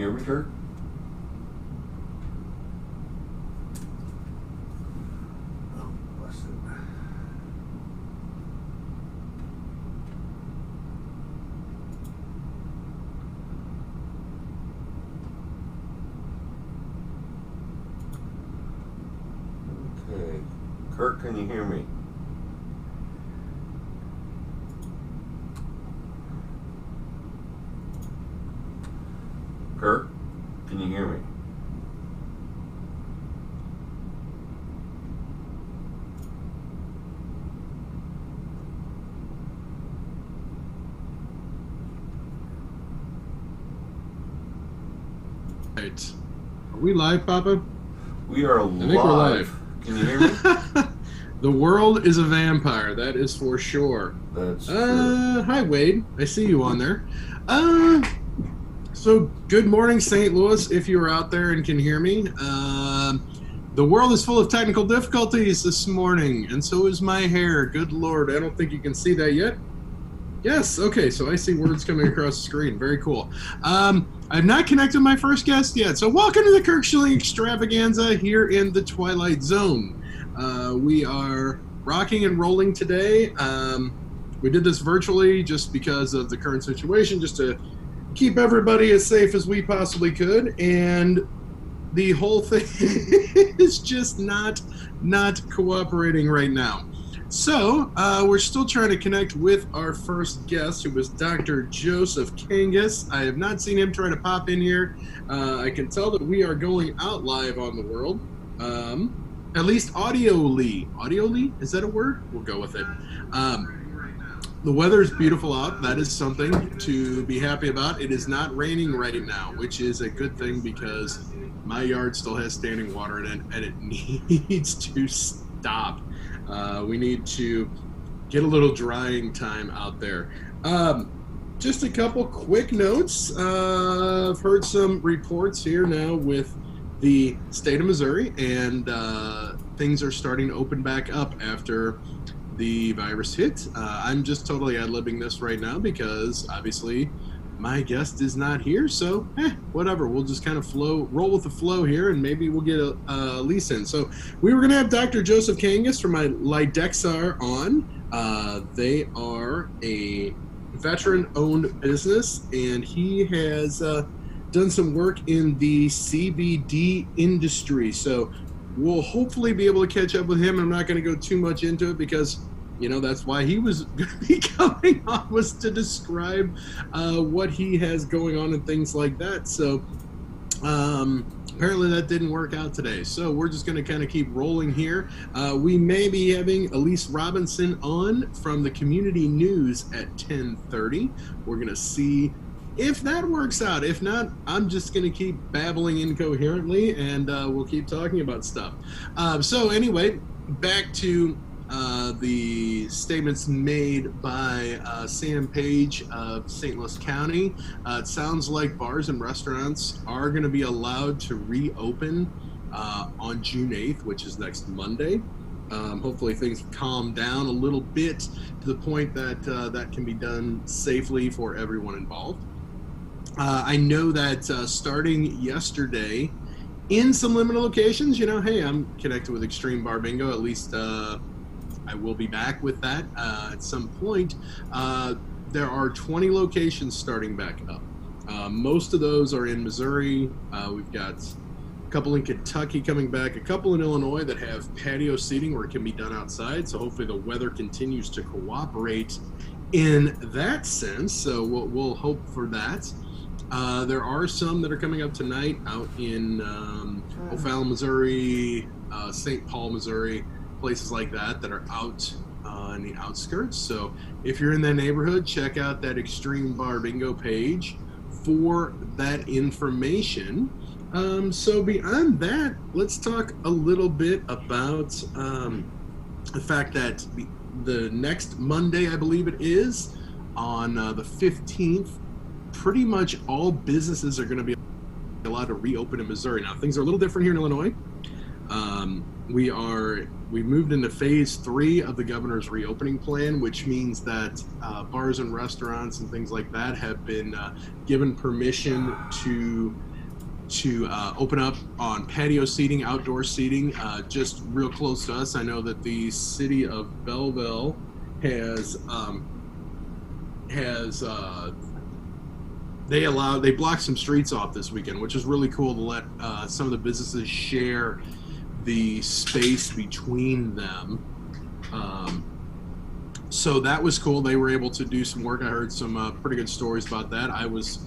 hear me, Kirk? Oh, bless it. Okay. Kirk, can you hear me? Kirk, can you hear me? Right. Are we live, Papa? We are live. I think we're live. Can you hear me? The world is a vampire, that is for sure. That's true. Hi, Wade. I see you on there. So, good morning, St. Louis, if you're out there and can hear me. The world is full of technical difficulties this morning, and so is my hair. Good Lord, I don't think you can see that yet. Yes, okay, so I see words coming across the screen. Very cool. I've not connected my first guest yet, so welcome to the Kirk Schilling Extravaganza here in the Twilight Zone. We are rocking and rolling today. We did this virtually just because of the current situation, just to keep everybody as safe as we possibly could, and the whole thing is just not cooperating right now. So we're still trying to connect with our first guest, who was Dr. Joseph Kangas. I have not seen him try to pop in here. I can tell that we are going out live on the world, at least audioly. Audioly? Is that a word? We'll go with it. The weather is beautiful out. That is something to be happy about. It is not raining right now, which is a good thing because my yard still has standing water in it, and it needs to stop. We need to get a little drying time out there. Just a couple quick notes. I've heard some reports here now with the state of Missouri, and things are starting to open back up after the virus hit. I'm just totally ad-libbing this right now because obviously my guest is not here, so whatever. We'll just kind of roll with the flow here, and maybe we'll get a lease in. So we were going to have Dr. Joseph Kangas from Lidexar on. They are a veteran-owned business, and he has done some work in the CBD industry. So we'll hopefully be able to catch up with him. I'm not going to go too much into it because, you know, that's why he was going to be coming on, was to describe what he has going on and things like that. So apparently that didn't work out today. So we're just going to kind of keep rolling here. We may be having Elise Robinson on from the Community News at 10:30. We're going to see if that works out. If not, I'm just going to keep babbling incoherently, and we'll keep talking about stuff. So anyway, back to the statements made by Sam Page of St. Louis County. It sounds like bars and restaurants are going to be allowed to reopen on June 8th, which is next Monday. Hopefully things calm down a little bit to the point that that can be done safely for everyone involved. I know that starting yesterday, in some limited locations, you know, hey, I'm connected with Extreme Bar Bingo. At least I will be back with that at some point. There are 20 locations starting back up. Most of those are in Missouri. We've got a couple in Kentucky coming back, a couple in Illinois that have patio seating where it can be done outside. So hopefully the weather continues to cooperate in that sense. So we'll hope for that. There are some that are coming up tonight out in O'Fallon, Missouri, St. Paul, Missouri, places like that that are out on the outskirts. So if you're in that neighborhood, check out that Extreme Bar Bingo page for that information. So beyond that, let's talk a little bit about the fact that the next Monday, I believe it is, on the 15th, pretty much all businesses are going to be allowed to reopen in Missouri. Now, things are a little different here in Illinois. We moved into phase 3 of the governor's reopening plan, which means that bars and restaurants and things like that have been given permission to to open up on patio seating, outdoor seating, just real close to us. I know that the city of Belleville has they blocked some streets off this weekend, which is really cool to let some of the businesses share the space between them. So that was cool. They were able to do some work. I heard some pretty good stories about that. I was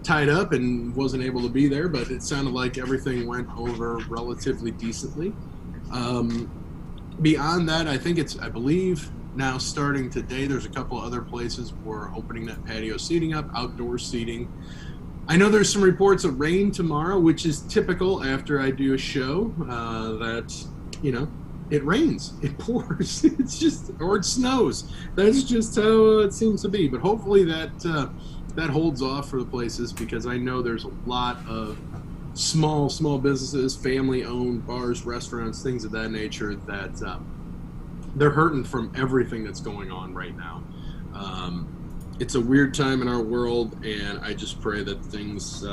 tied up and wasn't able to be there, but it sounded like everything went over relatively decently. Beyond that, I believe now starting today, there's a couple of other places we're opening that patio seating up, outdoor seating. I know there's some reports of rain tomorrow, which is typical after I do a show, that, you know, it rains, it pours, it's just, or it snows. That's just how it seems to be. But hopefully that holds off for the places, because I know there's a lot of small businesses, family-owned bars, restaurants, things of that nature that they're hurting from everything that's going on right now. It's a weird time in our world, and I just pray that things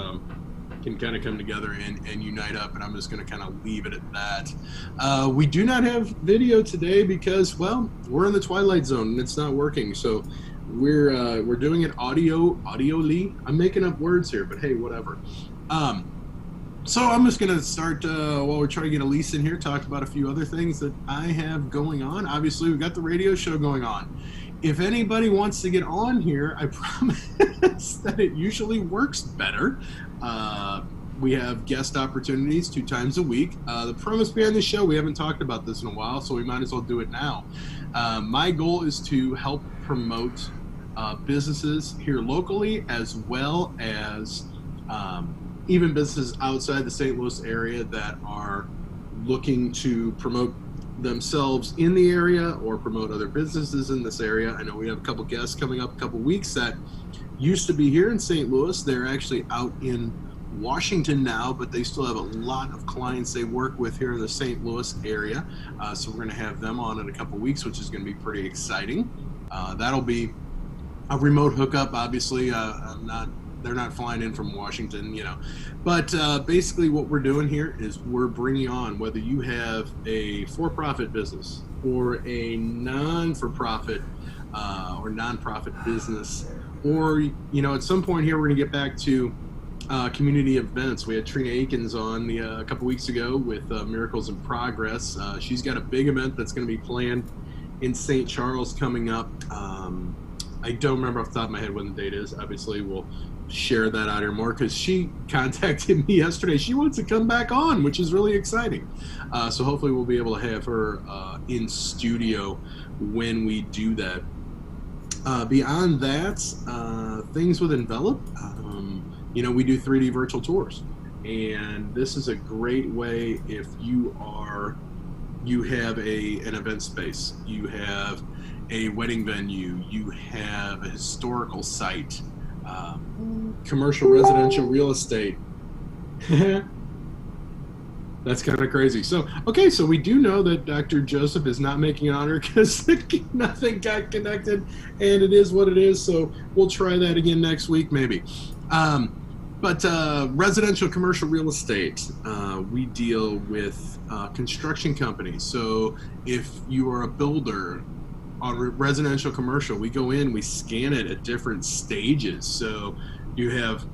can kind of come together and unite up, and I'm just going to kind of leave it at that. We do not have video today because, well, we're in the twilight zone and it's not working. So we're doing it audioly. I'm making up words here, but hey, whatever. So I'm just going to start while we're trying to get Elise in here, talk about a few other things that I have going on. Obviously, we've got the radio show going on. If anybody wants to get on here, I promise that it usually works better. We have guest opportunities 2 times a week. The premise behind the show, we haven't talked about this in a while, so we might as well do it now. My goal is to help promote businesses here locally, as well as even businesses outside the St. Louis area that are looking to promote themselves in the area or promote other businesses in this area. I know we have a couple guests coming up a couple weeks that used to be here in St. Louis. They're actually out in Washington now, but they still have a lot of clients they work with here in the St. Louis area. So we're going to have them on in a couple weeks, which is going to be pretty exciting. That'll be a remote hookup, obviously. They're not flying in from Washington, you know. But basically what we're doing here is we're bringing on, whether you have a for-profit business or a non-for-profit or non-profit business, or, you know, at some point here we're going to get back to community events. We had Trina Akins on a couple weeks ago with Miracles in Progress. She's got a big event that's going to be planned in St. Charles coming up. I don't remember off the top of my head when the date is. Obviously, we'll share that out here more, because she contacted me yesterday. She wants to come back on, which is really exciting. So hopefully we'll be able to have her in studio when we do that. Beyond that, things with Envelop, you know, we do 3D virtual tours, and this is a great way if you have an event space, you have a wedding venue, you have a historical site, commercial, residential, real estate. That's kind of crazy. So, okay, so we do know that Dr. Joseph is not making an honor because nothing got connected, and it is what it is. So we'll try that again next week, maybe. But residential, commercial real estate, we deal with construction companies. So if you are a builder on residential, commercial, we go in, we scan it at different stages. So you have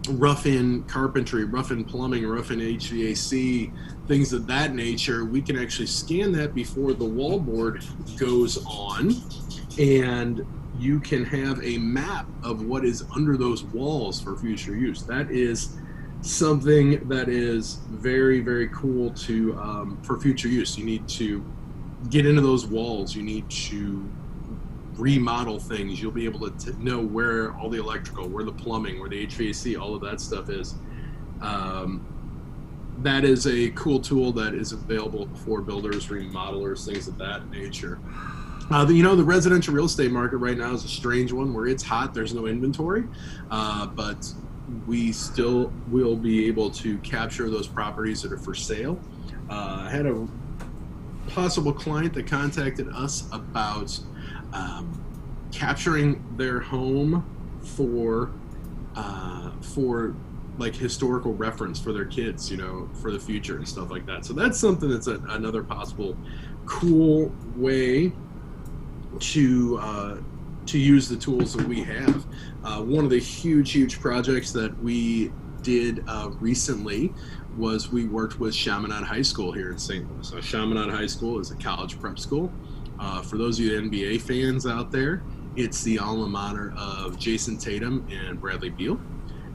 rough-in carpentry, rough-in plumbing, rough-in HVAC, things of that nature. We can actually scan that before the wallboard goes on, and you can have a map of what is under those walls for future use. That is something that is very, very cool to for future use. You need to get into those walls. You need to remodel things. You'll be able to know where all the electrical, where the plumbing, where the HVAC, all of that stuff is. That is a cool tool that is available for builders, remodelers, things of that nature. You know, the residential real estate market right now is a strange one where it's hot, there's no inventory, but we still will be able to capture those properties that are for sale. I had a possible client that contacted us about capturing their home for like historical reference for their kids, you know, for the future and stuff like that. So that's something that's another possible cool way to use the tools that we have. One of the huge projects that we did recently was we worked with Chaminade High School here in St. Louis. So Chaminade High School is a college prep school. For those of you NBA fans out there, it's the alma mater of Jason Tatum and Bradley Beal,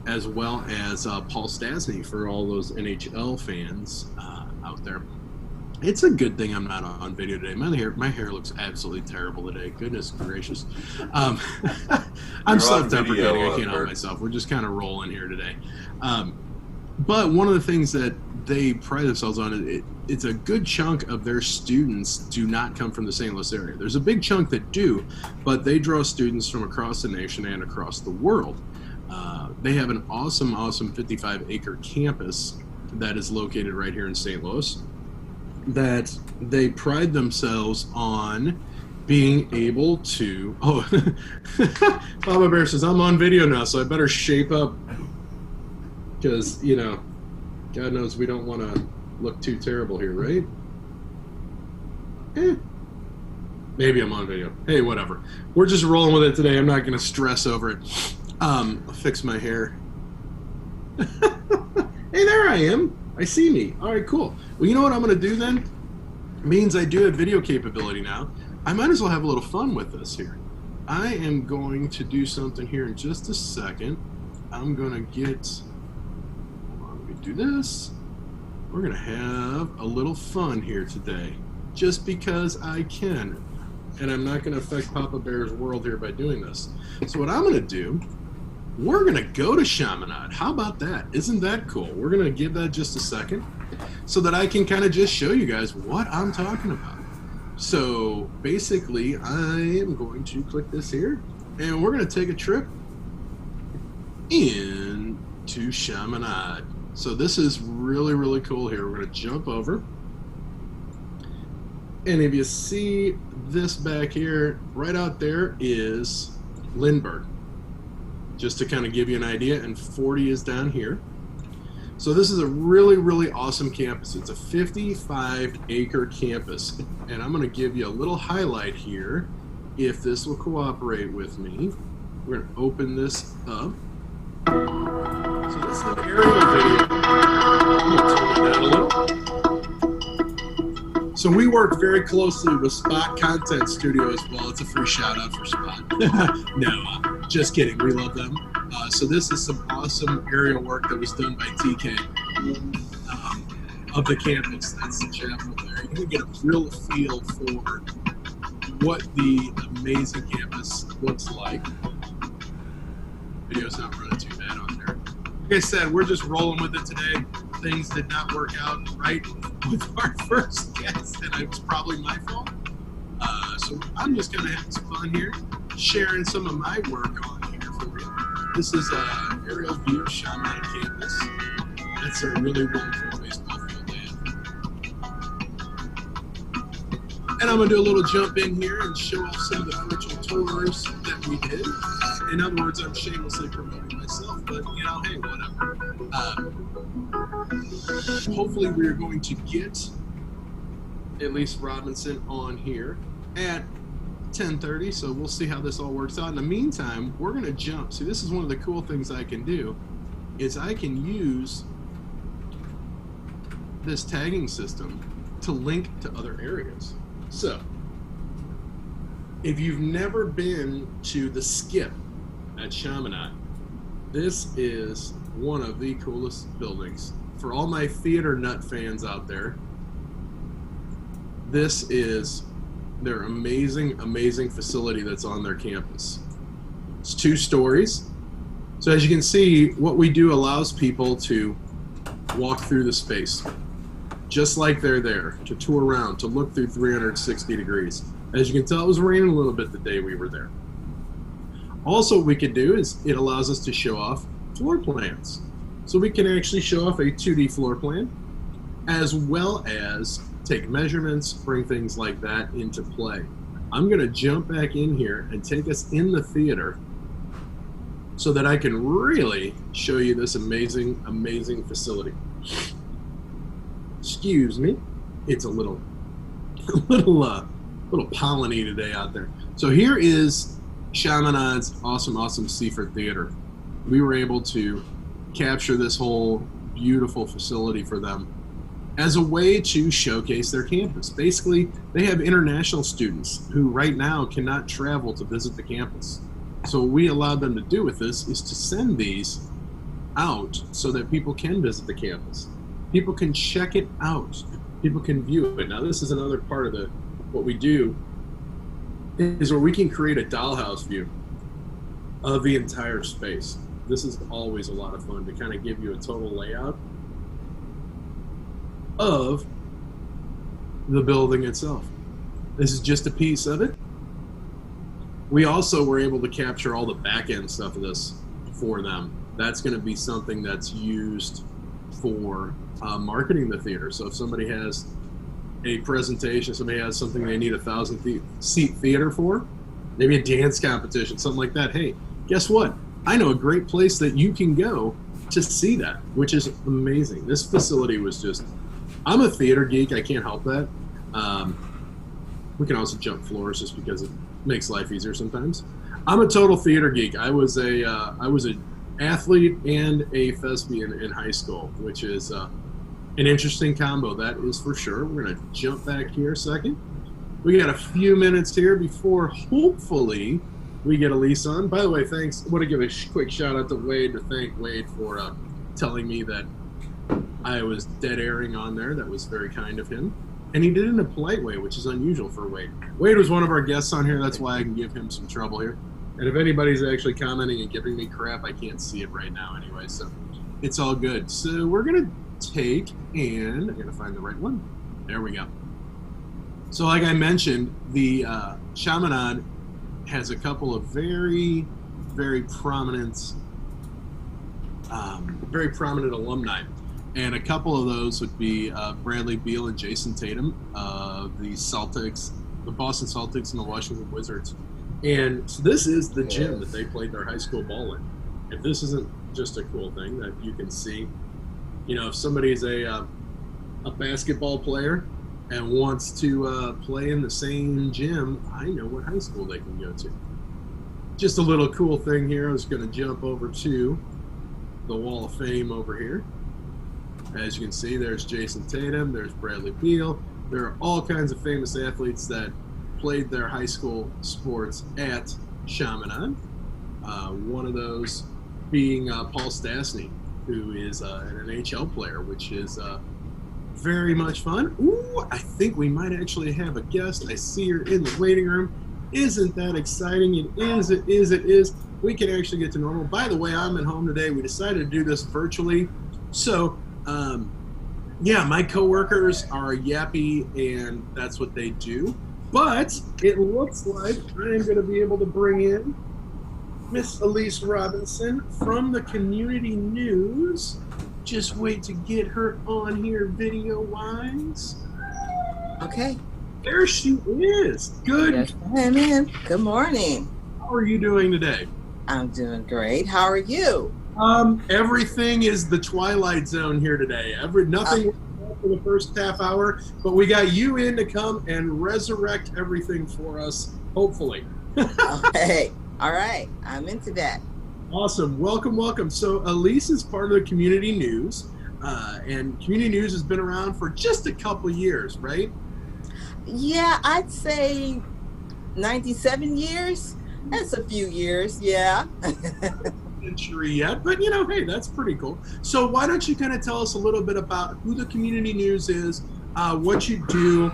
as well as Paul Stastny for all those NHL fans out there. It's a good thing I'm not on video today. My hair looks absolutely terrible today. Goodness gracious. I'm self-deprecating. I can't help myself. We're just kind of rolling here today. But one of the things that they pride themselves on, it's a good chunk of their students do not come from the St. Louis area. There's a big chunk that do, but they draw students from across the nation and across the world. They have an awesome 55-acre campus that is located right here in St. Louis, that they pride themselves on being able to... Oh, Papa Bear says, I'm on video now, so I better shape up, because, you know, God knows we don't want to look too terrible here, right? Maybe I'm on video. Hey, whatever. We're just rolling with it today. I'm not going to stress over it. I'll fix my hair. Hey, there I am. I see me. All right, cool. Well, you know what I'm going to do then? It means I do have video capability now. I might as well have a little fun with this here. I am going to do something here in just a second. I'm going to get... Hold on, let me do this. We're going to have a little fun here today, just because I can. And I'm not going to affect Papa Bear's world here by doing this. So what I'm going to do, we're going to go to Chaminade. How about that? Isn't that cool? We're going to give that just a second so that I can kind of just show you guys what I'm talking about. So basically, I am going to click this here, and we're going to take a trip into Chaminade. So this is really cool here. We're going to jump over. And if you see this back here, right out there is Lindbergh. Just to kind of give you an idea, and 40 is down here. So this is a really awesome campus. It's a 55-acre campus. And I'm going to give you a little highlight here, if this will cooperate with me. We're going to open this up. So this is an aerial video. I'm going to turn it down a little. So we work very closely with Spot Content Studio as well. It's a free shout out for Spot. No, just kidding. We love them. So this is some awesome aerial work that was done by TK of the campus. That's the chapel there. You can get a real feel for what the amazing campus looks like. Video's not running too bad on there. Like I said, we're just rolling with it today. Things did not work out right with our first guest, and it was probably my fault. So I'm just going to have some fun here, sharing some of my work on here for you. This is an aerial view of Chaminade campus. That's a really wonderful baseball field they have. And I'm going to do a little jump in here and show off some of the virtual tours that we did. In other words, I'm shamelessly promoting myself, but, you know, hey, whatever. Hopefully we're going to get at least Robinson on here at 10:30, so we'll see how this all works out. In the meantime, we're going to jump. See, this is one of the cool things I can do, is I can use this tagging system to link to other areas. So, if you've never been to the Skip at Chaminade, this is one of the coolest buildings. For all my theater nut fans out there, this is their amazing facility that's on their campus. It's 2 stories. So as you can see, what we do allows people to walk through the space, just like they're there, to tour around, to look through 360 degrees. As you can tell, it was raining a little bit the day we were there. Also, what we can do is it allows us to show off floor plans. So we can actually show off a 2D floor plan, as well as take measurements, bring things like that into play. I'm going to jump back in here and take us in the theater so that I can really show you this amazing, amazing facility. Excuse me. It's a little polleny today out there. So here is Chaminade's awesome Seaford Theater. We were able to capture this whole beautiful facility for them as a way to showcase their campus. Basically, they have international students who right now cannot travel to visit the campus. So what we allowed them to do with this is to send these out so that people can visit the campus. People can check it out. People can view it. Now, this is another part of what we do is where we can create a dollhouse view of the entire space. This is always a lot of fun to kind of give you a total layout of the building itself. This is just a piece of it. We also were able to capture all the back end stuff of this for them. That's going to be something that's used for marketing the theater. So if somebody has a presentation, somebody has something they need a 1,000-seat theater for, maybe a dance competition, something like that. Hey, guess what? I know a great place that you can go to see that, which is amazing. This facility was just, I'm a theater geek. I can't help that. We can also jump floors just because it makes life easier sometimes. I'm a total theater geek. I was an athlete and a thespian in high school, which is an interesting combo, that is for sure. We're going to jump back here a second. We got a few minutes here before hopefully we get Elise on. By the way, thanks. I want to give a quick shout out to Wade, to thank Wade for telling me that I was dead airing on there. That was very kind of him. And he did it in a polite way, which is unusual for Wade. Wade was one of our guests on here. That's why I can give him some trouble here. And if anybody's actually commenting and giving me crap, I can't see it right now anyway. So it's all good. So we're going to take, and I'm going to find the right one. There we go. So like I mentioned, the Chaminade has a couple of very prominent alumni. And a couple of those would be Bradley Beal and Jason Tatum, the Celtics, the Boston Celtics and the Washington Wizards. And so this is the gym that they played their high school ball in. If this isn't just a cool thing that you can see, you know, if somebody's a basketball player and wants to play in the same gym, I know what high school they can go to. Just a little cool thing here. I was going to jump over to the Wall of Fame over here. As you can see, there's Jason Tatum, there's Bradley Beal. There are all kinds of famous athletes that played their high school sports at Chaminade. One of those being Paul Stastny, who is an NHL player, which is very much fun. Ooh, I think we might actually have a guest. I see her in the waiting room. Isn't that exciting? It is. We can actually get to normal. By the way, I'm at home today. We decided to do this virtually. So, yeah, my coworkers are yappy, and that's what they do. But it looks like I am going to be able to bring in Miss Elise Robinson from the Community News. Just wait to get her on here video-wise. Okay. There she is. Good. Yes, I'm in. Good morning. How are you doing today? I'm doing great. How are you? Everything is the Twilight Zone here today. Nothing for the first half hour, but we got you in to come and resurrect everything for us, hopefully. Okay. All right. I'm into that. Awesome. Welcome. So Elise is part of the Community News, and Community News has been around for just a couple of years, right? Yeah, I'd say 97 years. That's a few years, yeah. Century yet, but you know, hey, that's pretty cool. So why don't you kind of tell us a little bit about who the Community News is, what you do,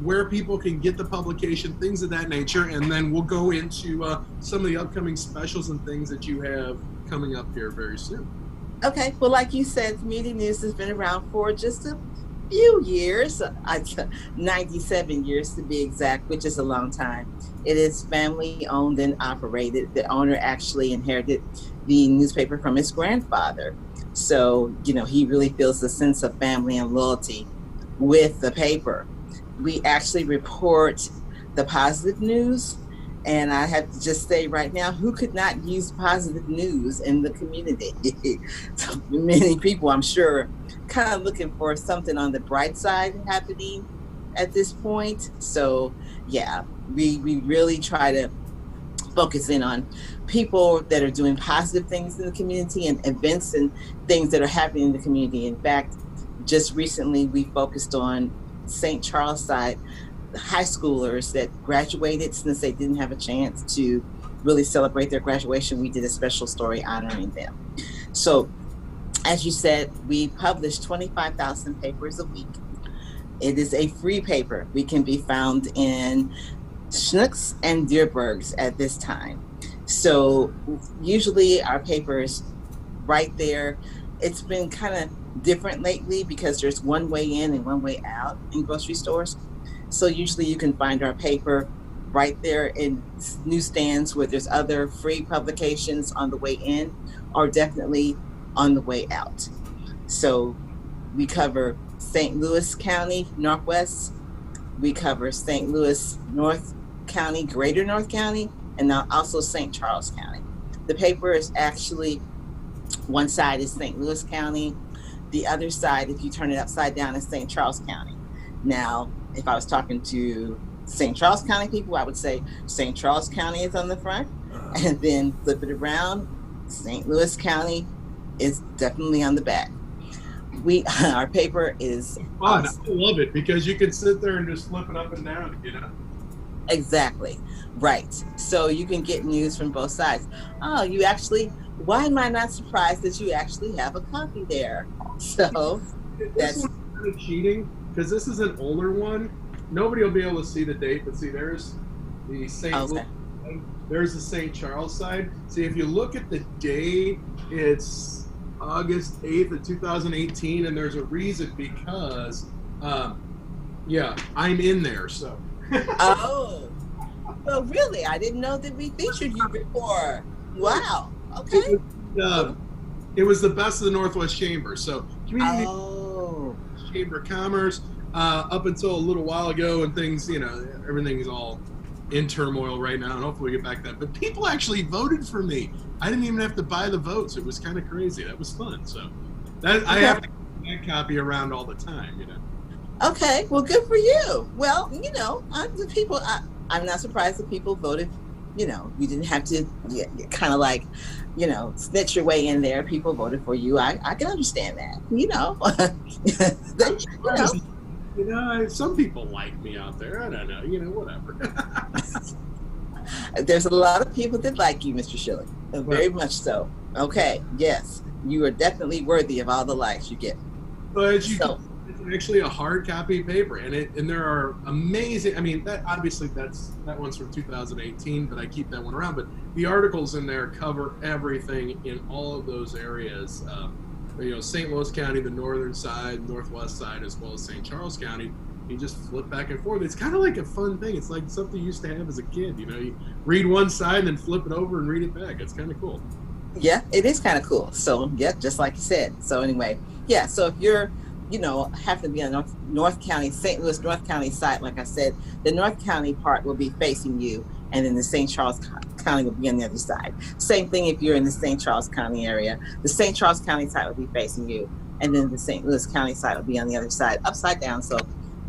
where people can get the publication, things of that nature, and then we'll go into some of the upcoming specials and things that you have coming up here very soon. Okay, well, like you said, Community News has been around for just a few years, 97 years to be exact, which is a long time. It is family owned and operated. The owner actually inherited the newspaper from his grandfather. So, you know, he really feels a sense of family and loyalty with the paper. We actually report the positive news And I have to just say right now, who could not use positive news in the community? So many people, I'm sure, kind of looking for something on the bright side happening at this point. So yeah, we really try to focus in on people that are doing positive things in the community and events and things that are happening in the community. In fact, just recently we focused on St. Charles side high schoolers that graduated. Since they didn't have a chance to really celebrate their graduation, we did a special story honoring them. So as you said, we publish 25,000 papers a week. It is a free paper. We can be found in Schnucks and Dierbergs at this time. So usually our papers right there. It's been kind of different lately because there's one way in and one way out in grocery stores. So usually you can find our paper right there in newsstands where there's other free publications on the way in, or definitely on the way out. So we cover St. Louis County, Northwest. We cover St. Louis, North County, Greater North County, and now also St. Charles County. The paper is actually, one side is St. Louis County. The other side, if you turn it upside down, is St. Charles County. Now, if I was talking to St. Charles County people, I would say St. Charles County is on the front, and then flip it around, St. Louis County is definitely on the back. Our paper is fun. Awesome. I love it because you can sit there and just flip it up and down, you know? Exactly, right. So you can get news from both sides. Oh, you actually, why am I not surprised that you actually have a copy there? So that's kind of cheating because this is an older one. Nobody will be able to see the date, but see, there's the St. Louis, there's the St. Charles side. See, if you look at the date, it's August 8th of 2018, and there's a reason because, yeah, I'm in there, so. Oh, well, really? I didn't know that we featured you before. Wow. Okay. It was the best of the Northwest Chamber. So Community Chamber of Commerce, up until a little while ago, and things, you know, everything's all in turmoil right now, and hopefully we get back to that. But people actually voted for me. I didn't even have to buy the votes. It was kind of crazy. That was fun. So that I have to keep that copy around all the time, you know. Okay, well, good for you. Well, you know, I'm not surprised that people voted. You know, you didn't have to kind of like, you know, snitch your way in there. People voted for you. I can understand that. You know, you know, some people like me out there. I don't know. You know, whatever. There's a lot of people that like you, Mr. Schilling. Very much so. Okay, yes, you are definitely worthy of all the likes you get. But it's actually a hard copy paper, and there are amazing. I mean, that obviously that one's from 2018, but I keep that one around. But the articles in there cover everything in all of those areas. You know, St. Louis County, the northern side, northwest side, as well as St. Charles County. You just flip back and forth. It's kind of like a fun thing. It's like something you used to have as a kid. You know, you read one side and then flip it over and read it back. It's kind of cool. Yeah, it is kind of cool. So yeah, just like you said. So anyway, yeah. So if you're, you know, have to be on North County, St. Louis North County side, like I said, the North County part will be facing you, and then the St. Charles County will be on the other side. Same thing if you're in the St. Charles County area. The St. Charles County side will be facing you, and then the St. Louis County side will be on the other side, upside down. So,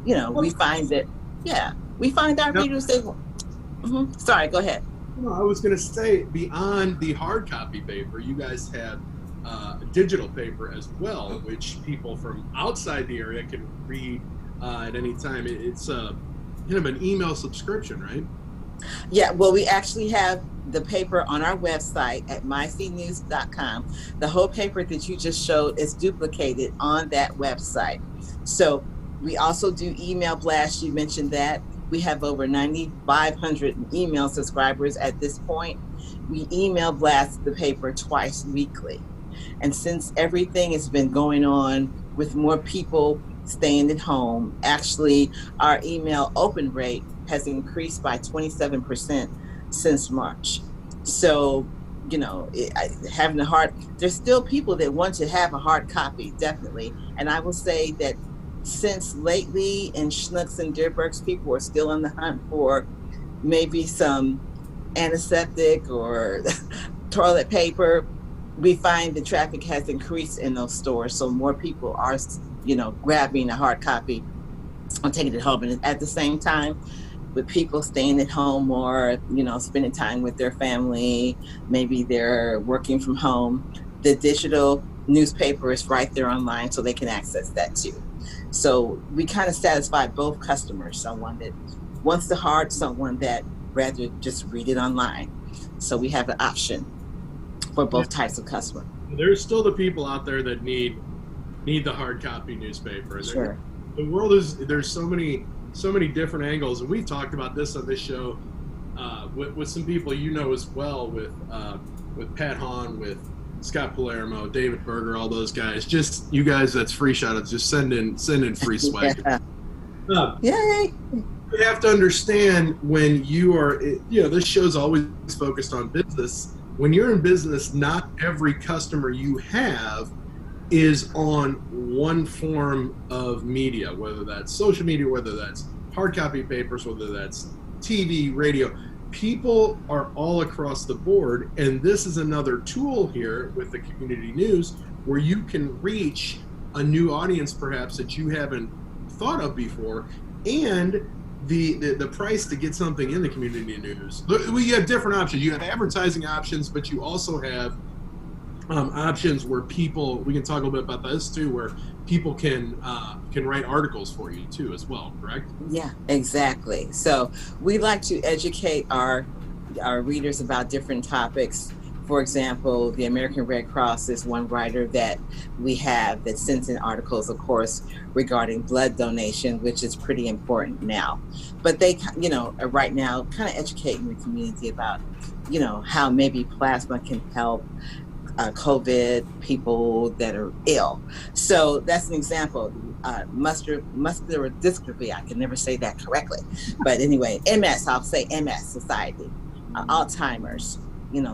you know, we find that, yeah, we find our readers, they Sorry, go ahead. No, I was going to say, beyond the hard copy paper, you guys have a digital paper as well, which people from outside the area can read at any time. It's kind of an email subscription, right? Yeah, well, we actually have the paper on our website at mycnews.com. The whole paper that you just showed is duplicated on that website. So we also do email blasts. You mentioned that. We have over 9,500 email subscribers at this point. We email blast the paper twice weekly. And since everything has been going on with more people staying at home, actually our email open rate has increased by 27% since March. So, you know, having a hard, there's still people that want to have a hard copy, definitely. And I will say that since lately in Schnucks and Dierbergs, people are still on the hunt for maybe some antiseptic or toilet paper, we find the traffic has increased in those stores. So more people are, grabbing a hard copy and taking it home. And at the same time, with people staying at home more, spending time with their family, maybe they're working from home, the digital newspaper is right there online, so they can access that too. So we kind of satisfy both customers, someone that wants the hard, someone that rather just read it online. So we have an option for both types of customer. There's still the people out there that need the hard copy newspaper. Sure. The world there's so many different angles, and we've talked about this on this show with some people as well, with Pat Hahn, with Scott Palermo, David Berger, all those guys. Just you guys, that's free shout outs. Just send in free swag. Yay! You have to understand when you are, this show's always focused on business. When you're in business, not every customer you have is on one form of media, whether that's social media, whether that's hard copy papers, whether that's TV, radio. People are all across the board, and this is another tool here with the community news where you can reach a new audience perhaps that you haven't thought of before, and the price to get something in the community news. You have different options. You have advertising options, but you also have options where people, we can talk a little bit about this too, where people can write articles for you too as well, correct? Yeah, exactly. So we like to educate our readers about different topics. For example, the American Red Cross is one writer that we have that sends in articles, of course, regarding blood donation, which is pretty important now. But they, right now, kind of educating the community about, how maybe plasma can help COVID people that are ill. So that's an example. Muscular dystrophy, I can never say that correctly. But anyway, MS, I'll say MS Society, Alzheimer's.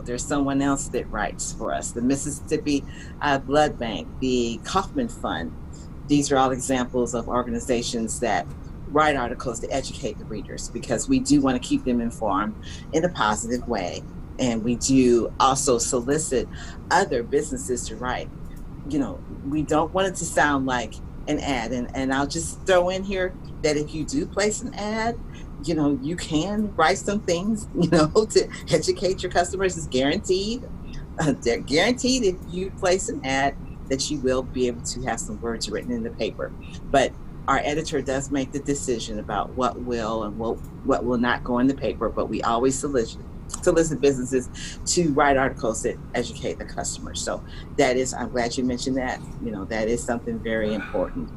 There's someone else that writes for us, the Mississippi Blood Bank, the Kauffman Fund. These are all examples of organizations that write articles to educate the readers, because we do want to keep them informed in a positive way. And we do also solicit other businesses to write. We don't want it to sound like an ad. And I'll just throw in here that if you do place an ad, you can write some things, to educate your customers. It's guaranteed. They're guaranteed if you place an ad that you will be able to have some words written in the paper. But our editor does make the decision about what will and what will not go in the paper, but we always solicit businesses to write articles that educate the customer. So that is, I'm glad you mentioned that. That is something very important.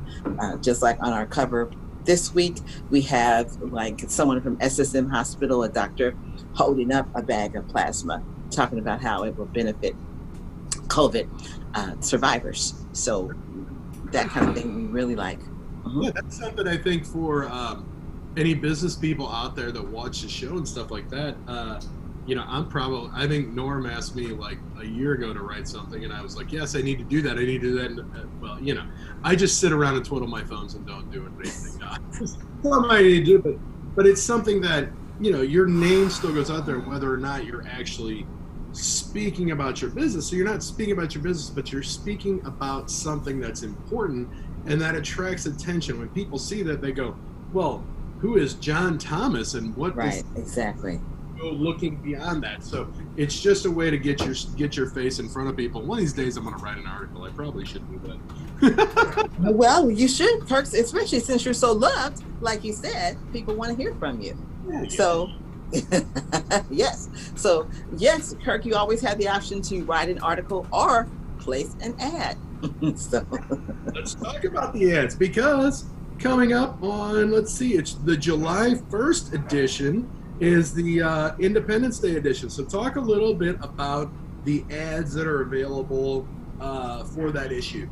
Just like on our cover this week, we have like someone from SSM Hospital, a doctor, holding up a bag of plasma, talking about how it will benefit COVID survivors. So that kind of thing we really like. Yeah, that's something I think for any business people out there that watch the show and stuff like that. I think Norm asked me like a year ago to write something, and I was like, yes, I need to do that. I need to do that. And, I just sit around and twiddle my thumbs and don't do anything. Something I need to do, but it's something that, your name still goes out there, whether or not you're actually speaking about your business. So you're not speaking about your business, but you're speaking about something that's important and that attracts attention. When people see that, they go, well, who is John Thomas, and what right, exactly. Looking beyond that. So it's just a way to get your face in front of people. One of these days I'm going to write an article. I probably should do that. Well, you should, Kirk, especially since you're so loved. Like you said, people want to hear from you. Yeah. So yes. So yes, Kirk, you always have the option to write an article or place an ad. So let's talk about the ads, because coming up on, it's the July 1st edition is the Independence Day edition. So talk a little bit about the ads that are available for that issue.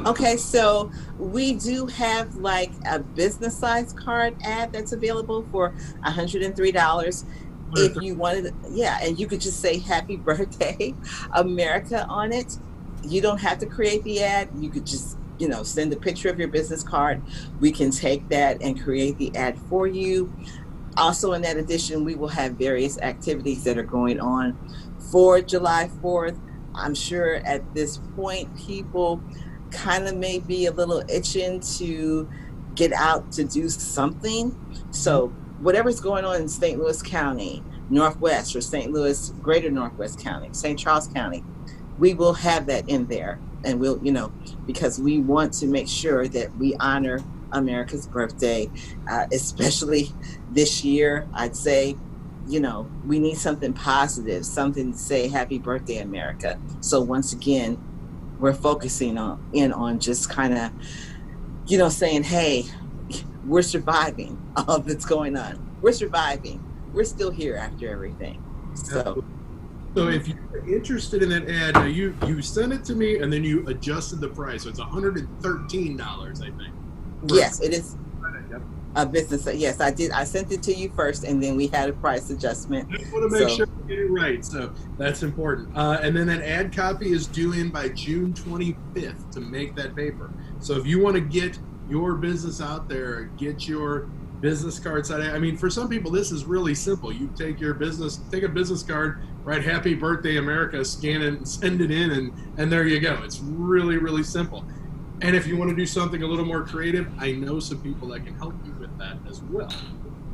Okay, so we do have like a business size card ad that's available for $103. If you wanted, and you could just say happy birthday America on it. You don't have to create the ad. You could just, send a picture of your business card. We can take that and create the ad for you. Also, in that addition, we will have various activities that are going on for July 4th. I'm sure at this point, people kind of may be a little itching to get out to do something. So whatever's going on in St. Louis County, Northwest, or St. Louis, Greater Northwest County, St. Charles County, we will have that in there. And we'll, because we want to make sure that we honor America's birthday, especially this year. I'd say, we need something positive, something to say happy birthday, America. So once again, we're focusing on just kind of, saying, hey, we're surviving all that's going on. We're surviving. We're still here after everything. So if you're interested in that ad, now you sent it to me and then you adjusted the price. So it's $113, I think. Yes, it is a business. Yes, I did. I sent it to you first, and then we had a price adjustment. I just want to make sure we get it right. So that's important. And then that ad copy is due in by June 25th to make that paper. So if you want to get your business out there, get your business cards out. I mean, for some people, this is really simple. You take a business card, write "Happy Birthday, America," scan it, and send it in, and there you go. It's really, really simple. And if you want to do something a little more creative, I know some people that can help you with that as well.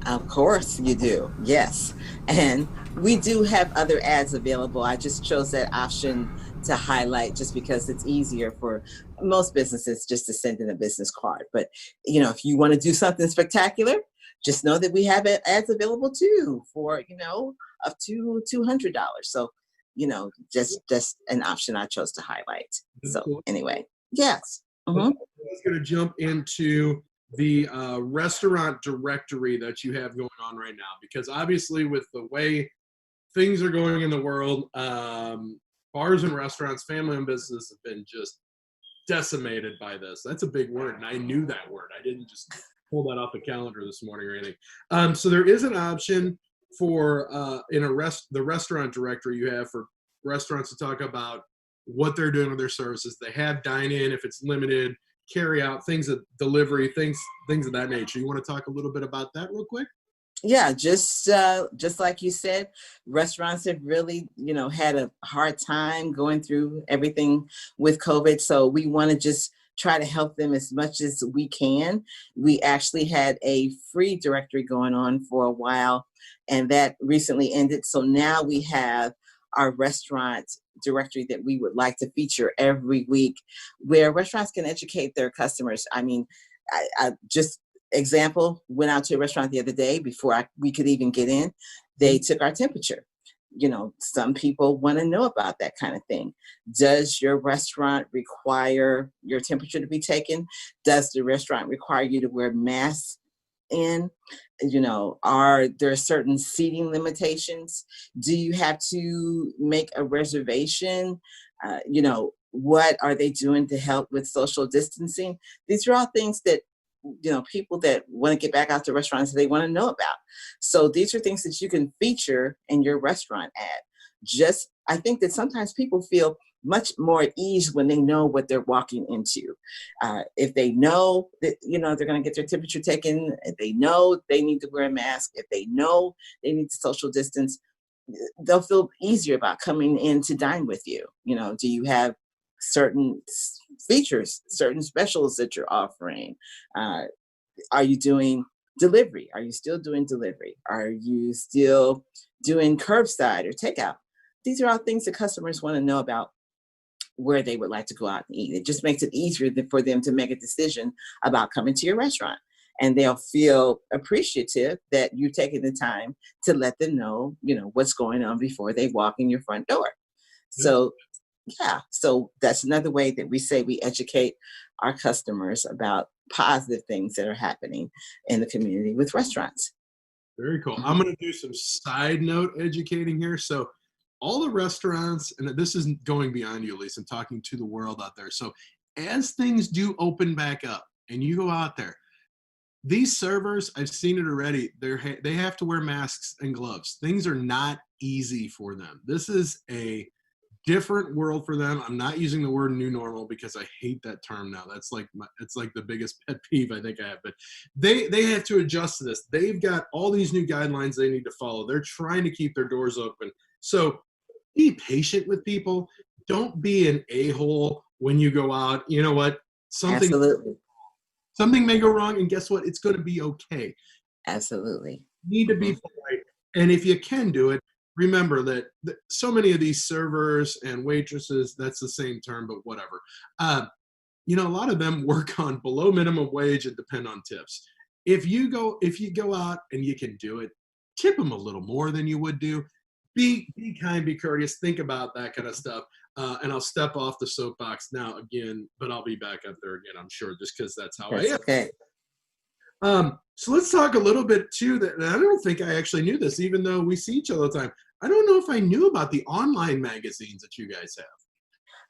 Of course you do. Yes. And we do have other ads available. I just chose that option to highlight just because it's easier for most businesses just to send in a business card. But, if you want to do something spectacular, just know that we have ads available too for, up to $200. So, just an option I chose to highlight. So anyway, yes. I was going to jump into the restaurant directory that you have going on right now, because obviously with the way things are going in the world, bars and restaurants, family-owned businesses have been just decimated by this. That's a big word, and I knew that word. I didn't just pull that off the calendar this morning or anything. So there is an option for the restaurant directory you have for restaurants to talk about what they're doing with their services. They have dine-in if it's limited, carry out, things of delivery, things of that nature. You want to talk a little bit about that real quick? Yeah, just like you said, restaurants have really, had a hard time going through everything with COVID. So we want to just try to help them as much as we can. We actually had a free directory going on for a while, and that recently ended. So now we have our restaurant directory that we would like to feature every week, where restaurants can educate their customers. I mean, I just example, went out to a restaurant the other day before we could even get in. They took our temperature. Some people want to know about that kind of thing. Does your restaurant require your temperature to be taken? Does the restaurant require you to wear masks in? Are there certain seating limitations? Do you have to make a reservation? What are they doing to help with social distancing? These are all things that people that want to get back out to restaurants, they want to know about. So these are things that you can feature in your restaurant ad. I think that sometimes people feel much more at ease when they know what they're walking into. If they know that, they're going to get their temperature taken, if they know they need to wear a mask, if they know they need to social distance, they'll feel easier about coming in to dine with you. Do you have certain features, certain specials that you're offering? Are you doing delivery? Are you still doing delivery? Are you still doing curbside or takeout? These are all things that customers want to know about, where they would like to go out and eat. It just makes it easier for them to make a decision about coming to your restaurant. And they'll feel appreciative that you've taken the time to let them know, what's going on before they walk in your front door. So so that's another way that we say we educate our customers about positive things that are happening in the community with restaurants. Very cool. I'm going to do some side note educating here. So all the restaurants, and this isn't going beyond you, Lisa, I'm talking to the world out there. So as things do open back up and you go out there, these servers, I've seen it already, they have to wear masks and gloves. Things are not easy for them. This is a different world for them. I'm not using the word new normal because I hate that term now. That's like it's like the biggest pet peeve I think I have. But they have to adjust to this. They've got all these new guidelines they need to follow. They're trying to keep their doors open. So be patient with people. Don't be an a-hole when you go out. You know what? Absolutely. Something may go wrong, and guess what? It's going to be okay. Absolutely. You need to be polite. And if you can do it, remember that so many of these servers and waitresses, that's the same term, but whatever. You know, a lot of them work on below minimum wage and depend on tips. If you go out and you can do it, tip them a little more than you would do. Be kind, be courteous, think about that kind of stuff. And I'll step off the soapbox now again, but I'll be back up there again, I'm sure, just because that's how I am. Okay. So let's talk a little bit too. That I don't think I actually knew this, even though we see each other all the time. I don't know if I knew about the online magazines that you guys have.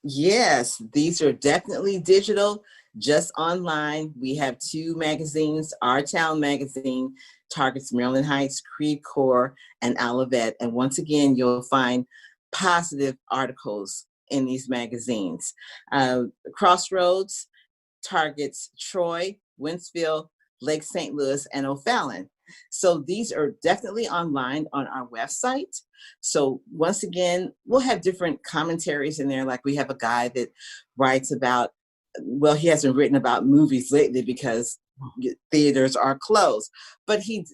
Yes, these are definitely digital, just online. We have 2 magazines. Our Town magazine targets Maryland Heights, Creve Coeur, and Olivet. And once again, you'll find positive articles in these magazines. Crossroads targets Troy, Winsfield, Lake St. Louis, and O'Fallon. So these are definitely online on our website. So once again, we'll have different commentaries in there. Like we have a guy that writes about, well, he hasn't written about movies lately because theaters are closed, but he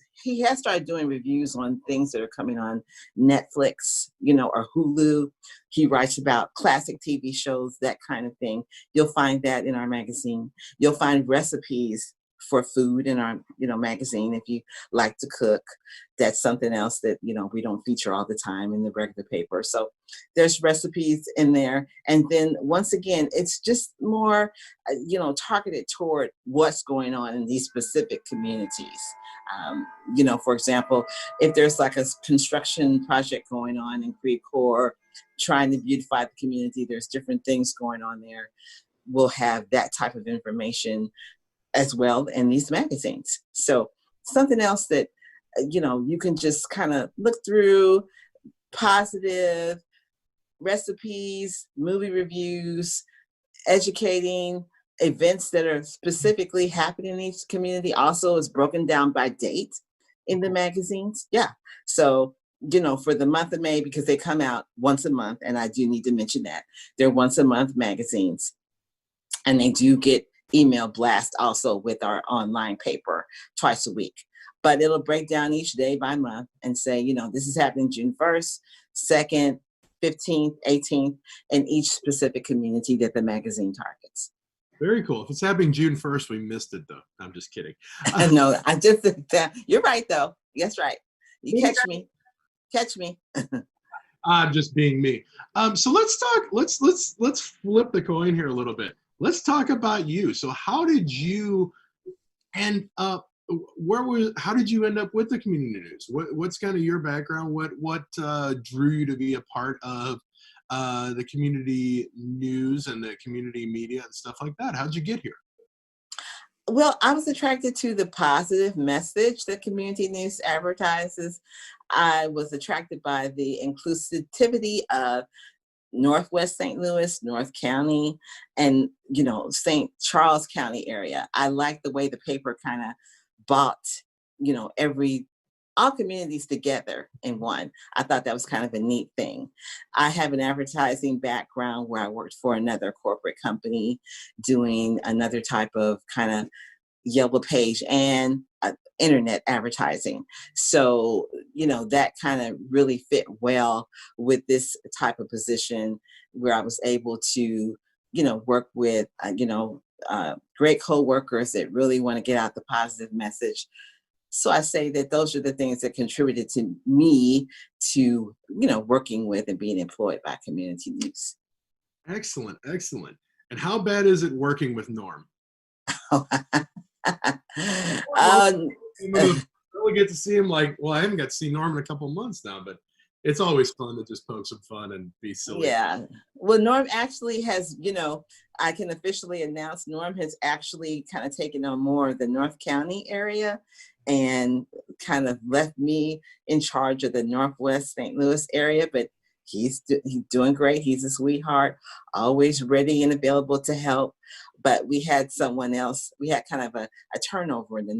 has started doing reviews on things that are coming on Netflix, you know, or Hulu. He writes about classic TV shows, that kind of thing. You'll find that in our magazine. You'll find recipes for food in our, you know, magazine. If you like to cook, that's something else that, you know, we don't feature all the time in the regular paper. So there's recipes in there. And then once again, it's just more, you know, targeted toward what's going on in these specific communities. You know, for example, if there's like a construction project going on in Creve Coeur, trying to beautify the community, there's different things going on there. We'll have that type of information as well in these magazines. So something else that, you know, you can just kind of look through, positive recipes, movie reviews, educating, events that are specifically happening in each community also is broken down by date in the magazines. Yeah. So, you know, for the month of May, because they come out once a month, and I do need to mention that they're once a month magazines, and they do get email blast also with our online paper twice a week. But it'll break down each day by month and say, you know, this is happening June 1st, 2nd, 15th, 18th, in each specific community that the magazine targets. Very cool. If it's happening June 1st, we missed it though. I'm just kidding. No, I just think that you're right though. That's right. You catch me. Catch me. I'm just being me. So let's talk. Let's flip the coin here a little bit. Let's talk about you. So how did you end up? How did you end up with the community news? What's kind of your background? What drew you to be a part of the community news and the community media and stuff like that? How'd you get here? Well, I was attracted to the positive message that community news advertises. I was attracted by the inclusivity of Northwest St. Louis, North County, and, you know, St. Charles County area. I like the way the paper kind of brought, you know, all communities together in one. I thought that was kind of a neat thing. I have an advertising background where I worked for another corporate company doing another type of kind of yellow page and internet advertising. So, you know, that kind of really fit well with this type of position where I was able to, you know, work with, great co-workers that really want to get out the positive message. So I say that those are the things that contributed to me to, you know, working with and being employed by community news. Excellent. Excellent. And how bad is it working with Norm? I really get to see him I haven't got to see Norm in a couple months now, but it's always fun to just poke some fun and be silly. Yeah. Well, Norm actually has, you know, I can officially announce Norm has actually kind of taken on more of the North County area and kind of left me in charge of the Northwest St. Louis area, but He's doing great. He's a sweetheart, always ready and available to help. But we had someone else. We had kind of a turnover in the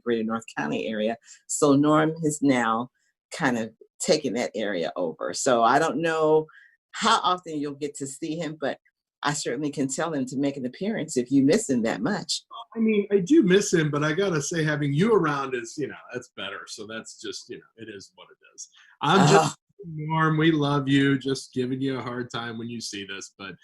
greater North County area. So Norm has now kind of taken that area over. So I don't know how often you'll get to see him, but I certainly can tell him to make an appearance if you miss him that much. I mean, I do miss him, but I gotta say, having you around is, that's better. So that's just, it is what it is. I'm just Norm. We love you. Just giving you a hard time when you see this, but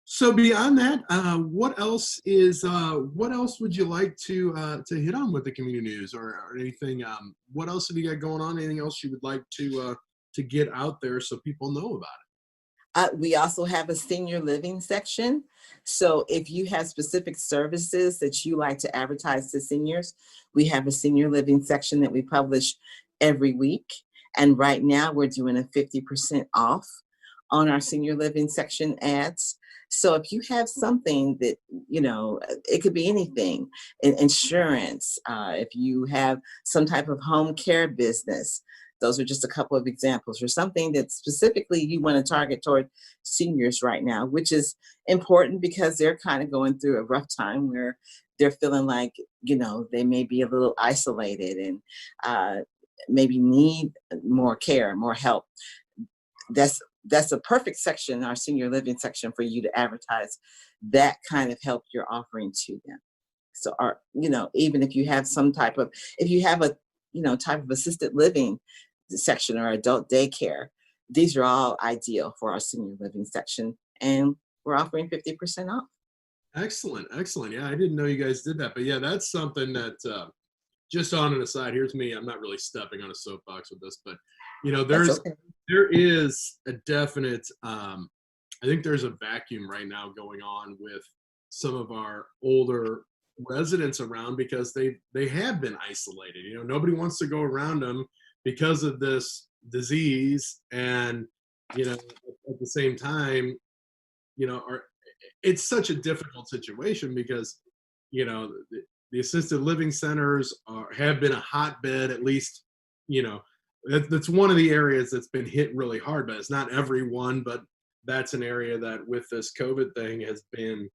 so beyond that, what else would you like to hit on with the community news or anything? What else have you got going on? Anything else you would like to get out there so people know about it? We also have a senior living section. So if you have specific services that you like to advertise to seniors, we have a senior living section that we publish every week. And right now we're doing a 50% off on our senior living section ads. So if you have something that, it could be anything, insurance, if you have some type of home care business, those are just a couple of examples, or something that specifically you want to target toward seniors right now, which is important because they're kind of going through a rough time where they're feeling like, they may be a little isolated and maybe need more care, more help. That's a perfect section, our senior living section, for you to advertise that kind of help you're offering to them. So, even if you have a type of assisted living section or adult daycare, these are all ideal for our senior living section, and we're offering 50% off. Excellent. Yeah, I didn't know you guys did that, but yeah, that's something that just on an aside, here's me. I'm not really stepping on a soapbox with this, but there is a definite, I think there's a vacuum right now going on with some of our older residents around because they have been isolated. Nobody wants to go around them because of this disease, and at the same time, it's such a difficult situation because the assisted living centers have been a hotbed, at least. That's one of the areas that's been hit really hard, but it's not everyone, but that's an area that with this COVID thing has been,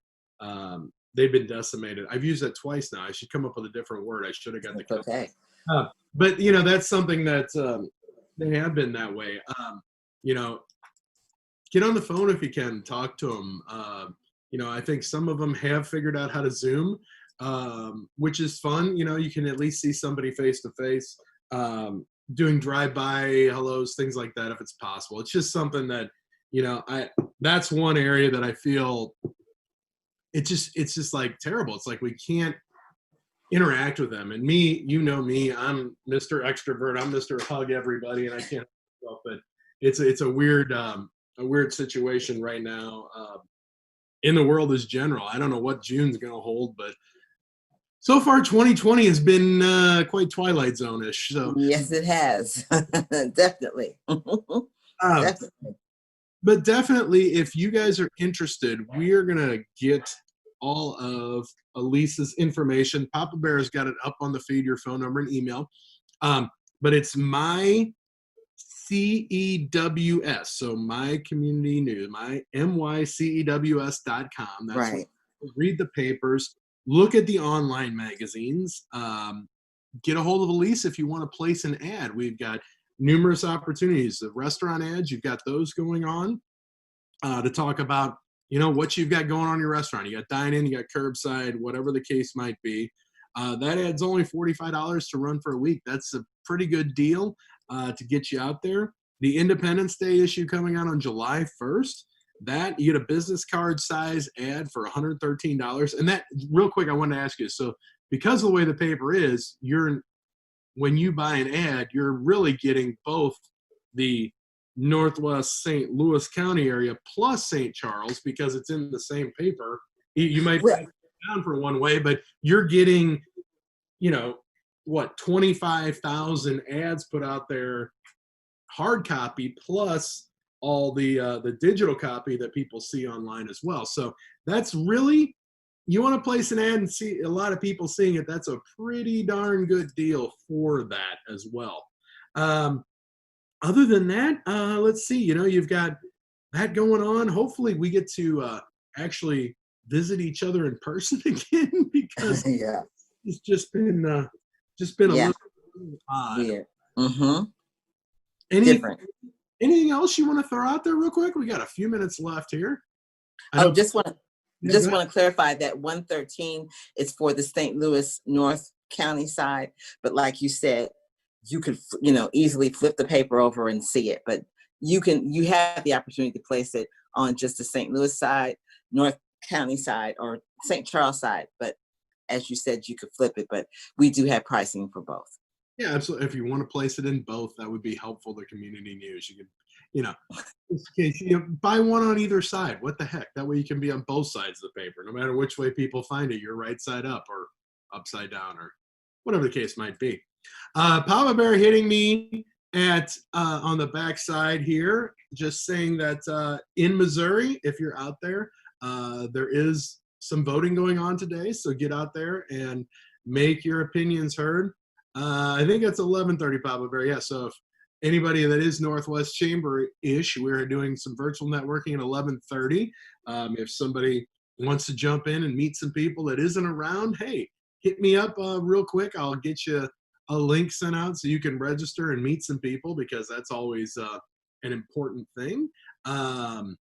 they've been decimated. I've used that twice now. I should come up with a different word. I should have got the okay. But that's something that they have been that way. Get on the phone if you can, talk to them. I think some of them have figured out how to Zoom, which is fun. You can at least see somebody face to face, doing drive-by hellos, things like that, if it's possible. It's just something that, that's one area that I feel it's just like terrible. It's like we can't interact with them. And me, I'm Mr. Extrovert. I'm Mr. Hug everybody, and I can't help it. It's a weird situation right now in the world as general. I don't know what June's going to hold, but so far 2020 has been quite Twilight Zone-ish. So yes, it has. Definitely. Definitely. But definitely, if you guys are interested, we are going to get all of Elisa's information. Papa Bear's got it up on the feed, your phone number and email. But it's my CEWS, so my community news, my mycews.com. That's right. Read the papers, look at the online magazines, get a hold of Elisa if you want to place an ad. We've got numerous opportunities. The restaurant ads, you've got those going on to talk about, what you've got going on in your restaurant. You got dine-in, you got curbside, whatever the case might be. That ad's only $45 to run for a week. That's a pretty good deal to get you out there. The Independence Day issue coming out on July 1st, that you get a business card size ad for $113. And that, real quick, I wanted to ask you, so because of the way the paper is, when you buy an ad, you're really getting both the Northwest St. Louis County area plus St. Charles, because it's in the same paper. You might break it down for one way, but you're getting, 25,000 ads put out there, hard copy, plus all the digital copy that people see online as well. So that's really, you want to place an ad and see a lot of people seeing it, that's a pretty darn good deal for that as well. Other than that, let's see. You've got that going on. Hopefully, we get to actually visit each other in person again because Yeah. it's just been a Yeah. little odd. Weird. Mm-hmm. Any Different. anything else you want to throw out there real quick? We got a few minutes left here. I Oh, know. just want to Yeah, just go ahead. want to clarify that 113 is for the St. Louis North County side, but like you said, you could easily flip the paper over and see it, but you have the opportunity to place it on just the St. Louis side, North County side, or St. Charles side. But as you said, you could flip it, but we do have pricing for both. Yeah, absolutely. If you want to place it in both, that would be helpful to community news. You could, you know, just in case, buy one on either side. What the heck? That way you can be on both sides of the paper. No matter which way people find it, you're right side up or upside down or whatever the case might be. Papa Bear hitting me at on the back side here, just saying that in Missouri, if you're out there, there is some voting going on today. So get out there and make your opinions heard. I think it's 11:30, Papa Bear. Yeah, so if anybody that is Northwest Chamber-ish, we're doing some virtual networking at 11:30. If somebody wants to jump in and meet some people that isn't around, hey, hit me up real quick. I'll get you a link sent out so you can register and meet some people because that's always an important thing. I'm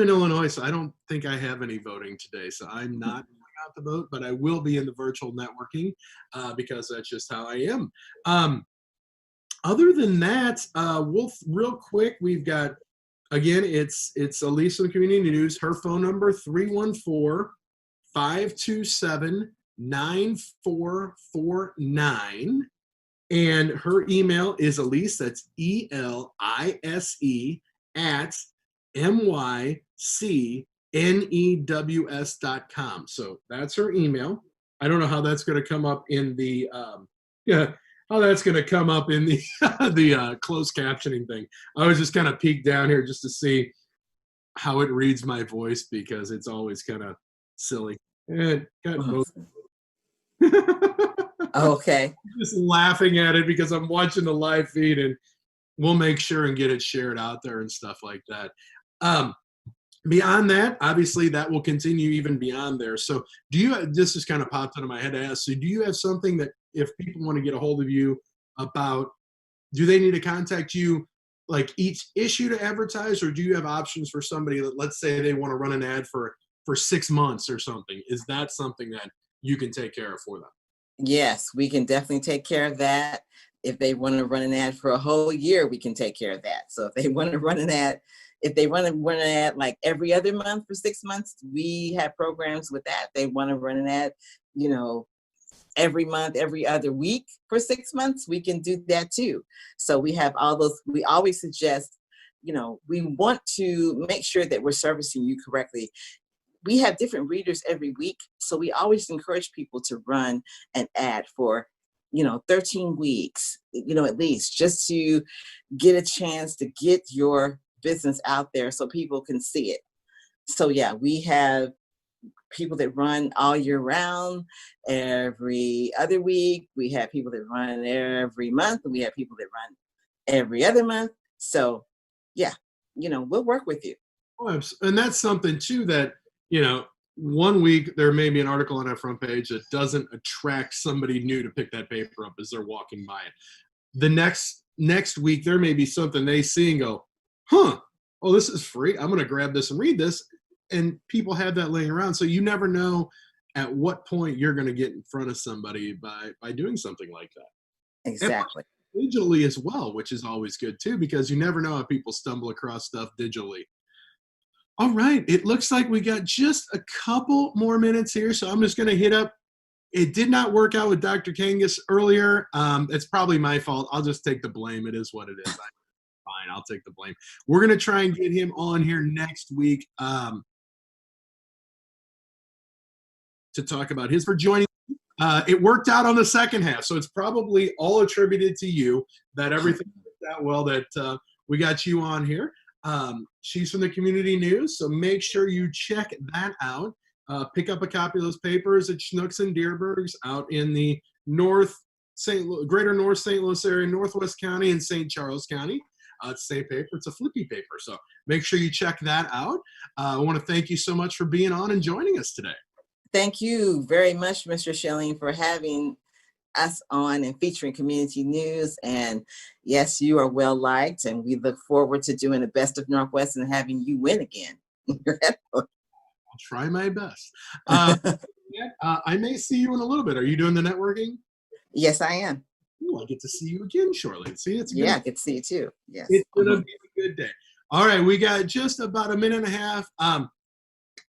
in Illinois, so I don't think I have any voting today, so I'm not out to vote, but I will be in the virtual networking because that's just how I am. Other than that, we'll real quick. We've got again. It's Elise from the Community News. Her phone number 314-527-9449, and her email is Elise. That's ELISE at mycnews.com. So that's her email. I don't know how that's going to come up in the how that's going to come up in the the closed captioning thing. I was just kind of peeked down here just to see how it reads my voice because it's always kind of silly. And got both. Okay. Just laughing at it because I'm watching the live feed and we'll make sure and get it shared out there and stuff like that. Beyond that, obviously that will continue even beyond there. So this just kind of popped into my head to ask, so do you have something that if people want to get a hold of you about, do they need to contact you like each issue to advertise, or do you have options for somebody that, let's say they want to run an ad for 6 months or something? Is that something that you can take care of for them? Yes, we can definitely take care of that. If they want to run an ad for a whole year, we can take care of that. So if they want to run an ad, like every other month for 6 months, we have programs with that. They want to run an ad, every month, every other week for 6 months, we can do that too. So we have all those. We always suggest, we want to make sure that we're servicing you correctly. We have different readers every week. So we always encourage people to run an ad for, 13 weeks, at least, just to get a chance to get your business out there so people can see it. So yeah, we have people that run all year round, every other week. We have people that run every month, and we have people that run every other month. So yeah, we'll work with you. Oh, and that's something too that, 1 week there may be an article on our front page that doesn't attract somebody new to pick that paper up as they're walking by it. The next week there may be something they see and go, oh, this is free. I'm going to grab this and read this. And people have that laying around. So you never know at what point you're going to get in front of somebody by doing something like that. Exactly. And digitally as well, which is always good too, because you never know how people stumble across stuff digitally. All right. It looks like we got just a couple more minutes here. So I'm just going to hit up. It did not work out with Dr. Kangas earlier. It's probably my fault. I'll just take the blame. It is what it is. Fine. I'll take the blame. We're going to try and get him on here next week to talk about his for joining. It worked out on the second half. So it's probably all attributed to you that everything worked out well, that we got you on here. She's from the Community News, so make sure you check that out. Pick up a copy of those papers at Schnucks and Deerbergs out in the greater North St. Louis area, Northwest County, and St. Charles County. It's the same paper. It's a flippy paper. So make sure you check that out. I want to thank you so much for being on and joining us today. Thank you very much, Mr. Schilling, for having us on and featuring community news. And yes, you are well liked, and we look forward to doing the best of Northwest and having you win again. I'll try my best. I may see you in a little bit. Are you doing the networking? Yes, I am. Ooh, I get to see you again shortly. See, it's good. Yeah, I get to see you too. Yes. It's gonna be a good day. All right, we got just about a minute and a half.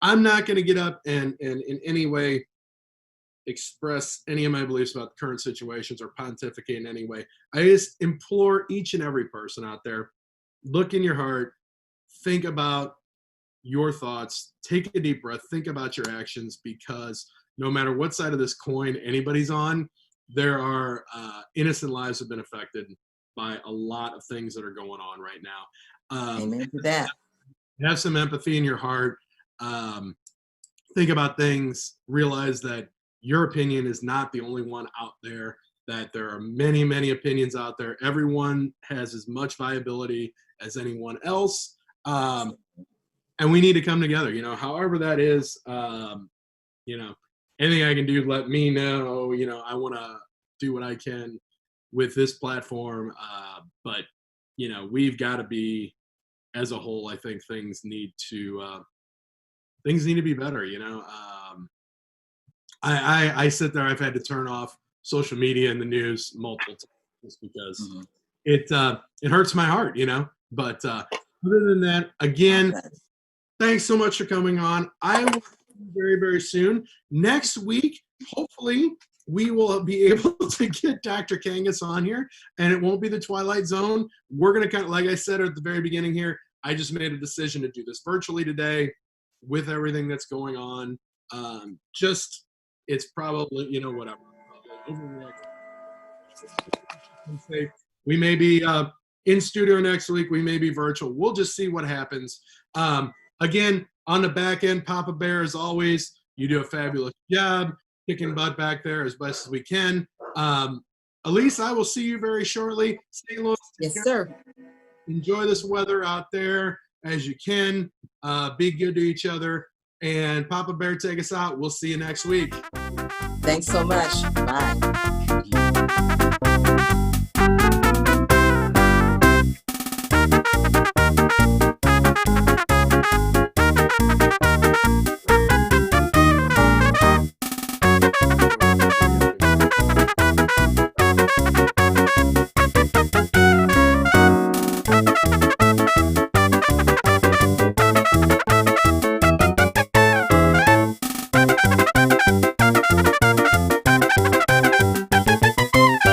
I'm not gonna get up and in any way express any of my beliefs about the current situations or pontificate in any way. I just implore each and every person out there, look in your heart, think about your thoughts, take a deep breath, think about your actions, because no matter what side of this coin anybody's on, there are innocent lives have been affected by a lot of things that are going on right now. Amen to that. Have some empathy in your heart. Think about things, realize that your opinion is not the only one out there, that there are many, many opinions out there. Everyone has as much viability as anyone else. And we need to come together, however that is, anything I can do, let me know, I want to do what I can with this platform. But, we've got to be, as a whole, I think things need to be better, I sit there, I've had to turn off social media and the news multiple times just because it hurts my heart, but other than that, again, thanks so much for coming on. I will see you very, very soon. Next week, hopefully, we will be able to get Dr. Kangas on here, and it won't be the Twilight Zone. We're going to like I said at the very beginning here, I just made a decision to do this virtually today with everything that's going on. It's probably, whatever. We may be in studio next week. We may be virtual. We'll just see what happens. Again, on the back end, Papa Bear, as always, you do a fabulous job kicking butt back there as best as we can. Elise, I will see you very shortly. St. Louis. Yes, sir. Enjoy this weather out there as you can. Be good to each other. And Papa Bear, take us out. We'll see you next week. Thanks so much. Bye.